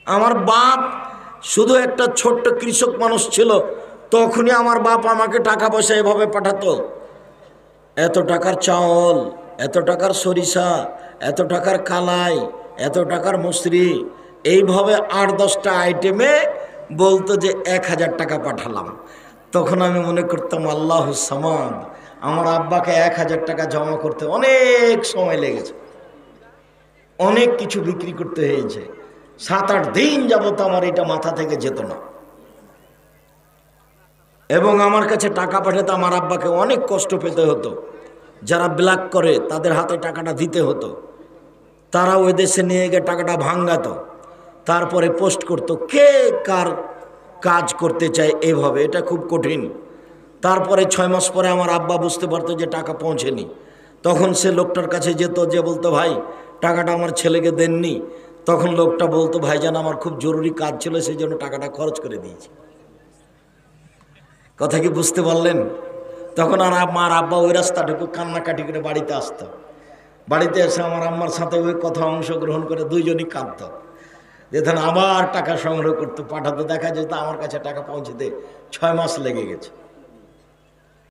আমার বাপ শুধু একটা ছোট্ট কৃষক মানুষ ছিল, তখনই আমার বাপ আমাকে টাকা পয়সা এভাবে পাঠাতো। এত টাকার চাউল, এত টাকার সরিষা, এত টাকার কালাই, এত টাকার মুসরি, এইভাবে 8-10টা আইটেমে বলতো যে 1000 টাকা পাঠালাম। তখন আমি মনে করতাম আল্লাহ সামাদ, আমার আব্বাকে 1000 টাকা জমা করতে অনেক সময় লেগেছে, অনেক কিছু বিক্রি করতে হয়েছে। 7-8 দিন যাবত আমার এটা মাথা থেকে যেত না। এবং আমার কাছে টাকা পাঠাতে আমার আব্বাকে অনেক কষ্ট পেতে হতো। যারা ব্ল্যাক করে তাদের হাতে টাকাটা দিতে হতো, তারা ওই দেশে নিয়ে গিয়ে টাকাটা ভাঙ্গাতো, তারপরে পোস্ট করতো কে কার কাজ করতে চায় এভাবে। এটা খুব কঠিন। তারপরে 6 মাস পরে আমার আব্বা বুঝতে পারতো যে টাকা পৌঁছেনি, তখন সে লোকটার কাছে যেত, যে বলতো ভাই টাকাটা আমার ছেলেকে দেননি। তখন লোকটা বলতো ভাইজান আমার খুব জরুরি কাজ ছিল, সেই জন্য টাকাটা খরচ করে দিয়েছি। কথা কি বুঝতে পারলেন? তখন আর আমার আব্বা ওই রাস্তাটুকু কান্নাকাটি করে বাড়িতে আসতো। বাড়িতে এসে আমার আম্মার সাথে ওই কথা অংশগ্রহণ করে দুইজনই কাঁদতো। যেখানে আবার টাকা সংগ্রহ করতে পাঠাতে, দেখা যেত আমার কাছে টাকা পৌঁছতে 6 মাস লেগে গেছে।